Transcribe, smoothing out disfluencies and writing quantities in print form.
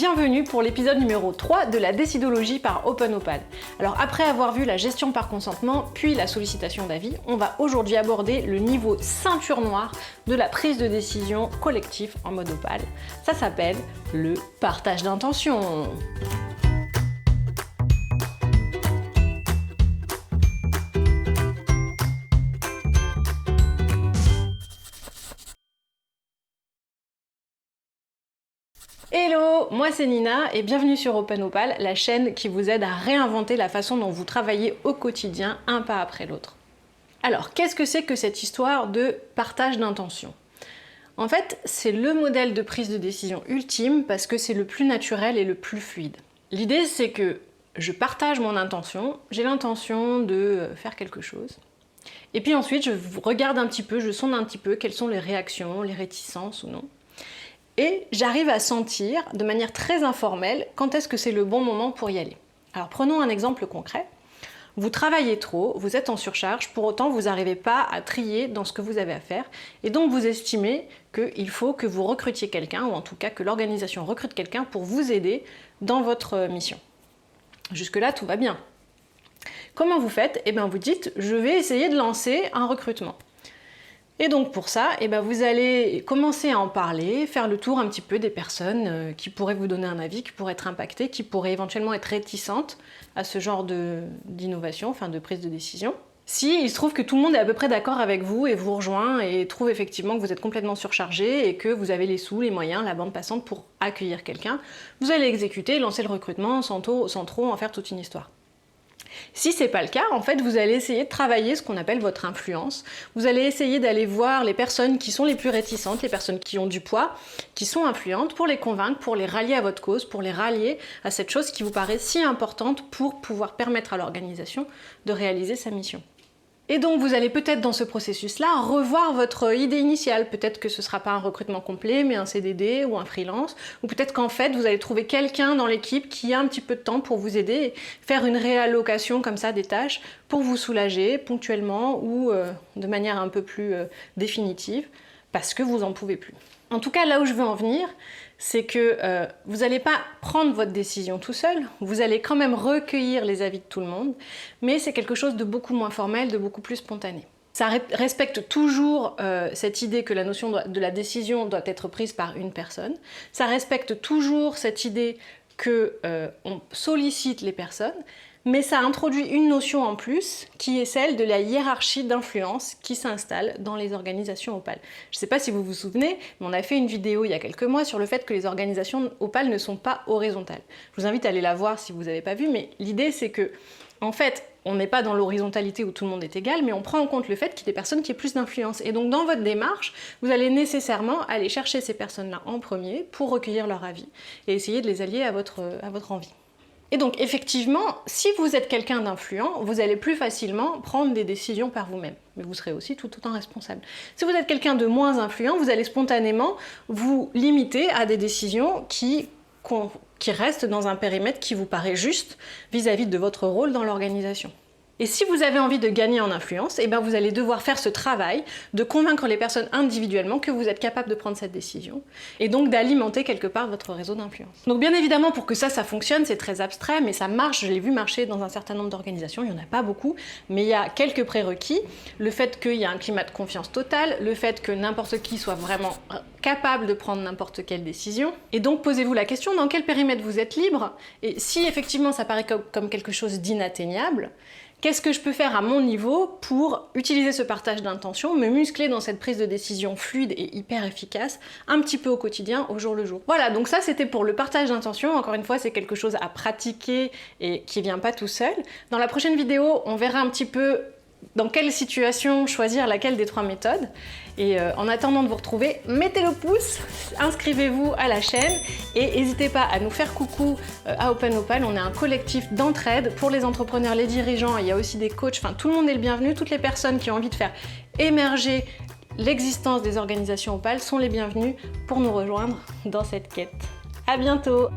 Bienvenue pour l'épisode numéro 3 de la décidologie par OpenOpal. Alors après avoir vu la gestion par consentement, puis la sollicitation d'avis, on va aujourd'hui aborder le niveau ceinture noire de la prise de décision collective en mode Opal. Ça s'appelle le partage d'intention. Hello, moi c'est Nina et bienvenue sur OpenOpal, la chaîne qui vous aide à réinventer la façon dont vous travaillez au quotidien, un pas après l'autre. Alors, qu'est-ce que c'est que cette histoire de partage d'intention? En fait, c'est le modèle de prise de décision ultime parce que c'est le plus naturel et le plus fluide. L'idée, c'est que je partage mon intention, j'ai l'intention de faire quelque chose. Et puis ensuite, je regarde un petit peu, je sonde un petit peu quelles sont les réactions, les réticences ou non. Et j'arrive à sentir, de manière très informelle, quand est-ce que c'est le bon moment pour y aller. Alors prenons un exemple concret. Vous travaillez trop, vous êtes en surcharge, pour autant vous n'arrivez pas à trier dans ce que vous avez à faire, et donc vous estimez qu'il faut que vous recrutiez quelqu'un, ou en tout cas que l'organisation recrute quelqu'un pour vous aider dans votre mission. Jusque-là, tout va bien. Comment vous faites? Eh bien vous dites, je vais essayer de lancer un recrutement. Et donc pour ça, vous allez commencer à en parler, faire le tour un petit peu des personnes qui pourraient vous donner un avis, qui pourraient être impactées, qui pourraient éventuellement être réticentes à ce genre d'innovation, enfin de prise de décision. Si il se trouve que tout le monde est à peu près d'accord avec vous et vous rejoint et trouve effectivement que vous êtes complètement surchargé et que vous avez les sous, les moyens, la bande passante pour accueillir quelqu'un, vous allez exécuter, lancer le recrutement sans trop en faire toute une histoire. Si c'est pas le cas, en fait, vous allez essayer de travailler ce qu'on appelle votre influence. Vous allez essayer d'aller voir les personnes qui sont les plus réticentes, les personnes qui ont du poids, qui sont influentes, pour les convaincre, pour les rallier à votre cause, pour les rallier à cette chose qui vous paraît si importante pour pouvoir permettre à l'organisation de réaliser sa mission. Et donc vous allez peut-être dans ce processus-là revoir votre idée initiale. Peut-être que ce ne sera pas un recrutement complet, mais un CDD ou un freelance. Ou peut-être qu'en fait, vous allez trouver quelqu'un dans l'équipe qui a un petit peu de temps pour vous aider et faire une réallocation comme ça des tâches pour vous soulager ponctuellement ou de manière un peu plus définitive parce que vous n'en pouvez plus. En tout cas, là où je veux en venir, c'est que vous n'allez pas prendre votre décision tout seul, vous allez quand même recueillir les avis de tout le monde, mais c'est quelque chose de beaucoup moins formel, de beaucoup plus spontané. Ça respecte toujours cette idée que la notion de la décision doit être prise par une personne, ça respecte toujours cette idée qu'on sollicite les personnes, mais ça introduit une notion en plus qui est celle de la hiérarchie d'influence qui s'installe dans les organisations Opal. Je ne sais pas si vous vous souvenez, mais on a fait une vidéo il y a quelques mois sur le fait que les organisations Opal ne sont pas horizontales. Je vous invite à aller la voir si vous n'avez pas vu, mais l'idée c'est que, en fait, on n'est pas dans l'horizontalité où tout le monde est égal, mais on prend en compte le fait qu'il y a des personnes qui aient plus d'influence. Et donc dans votre démarche, vous allez nécessairement aller chercher ces personnes-là en premier pour recueillir leur avis et essayer de les allier à votre envie. Et donc effectivement, si vous êtes quelqu'un d'influent, vous allez plus facilement prendre des décisions par vous-même. Mais vous serez aussi tout autant responsable. Si vous êtes quelqu'un de moins influent, vous allez spontanément vous limiter à des décisions qui restent dans un périmètre qui vous paraît juste vis-à-vis de votre rôle dans l'organisation. Et si vous avez envie de gagner en influence, vous allez devoir faire ce travail de convaincre les personnes individuellement que vous êtes capable de prendre cette décision et donc d'alimenter quelque part votre réseau d'influence. Donc bien évidemment, pour que ça fonctionne, c'est très abstrait, mais ça marche, je l'ai vu marcher dans un certain nombre d'organisations, il n'y en a pas beaucoup, mais il y a quelques prérequis, le fait qu'il y a un climat de confiance total, le fait que n'importe qui soit vraiment capable de prendre n'importe quelle décision, et donc posez-vous la question, dans quel périmètre vous êtes libre, et si effectivement ça paraît comme quelque chose d'inatteignable, qu'est-ce que je peux faire à mon niveau pour utiliser ce partage d'intention, me muscler dans cette prise de décision fluide et hyper efficace, un petit peu au quotidien, au jour le jour. Voilà, donc ça c'était pour le partage d'intention. Encore une fois, c'est quelque chose à pratiquer et qui vient pas tout seul. Dans la prochaine vidéo, on verra un petit peu dans quelle situation choisir laquelle des trois méthodes. Et en attendant de vous retrouver, mettez le pouce, inscrivez-vous à la chaîne et n'hésitez pas à nous faire coucou à OpenOpal. On est un collectif d'entraide pour les entrepreneurs, les dirigeants, il y a aussi des coachs, enfin tout le monde est le bienvenu. Toutes les personnes qui ont envie de faire émerger l'existence des organisations Opal sont les bienvenues pour nous rejoindre dans cette quête. À bientôt!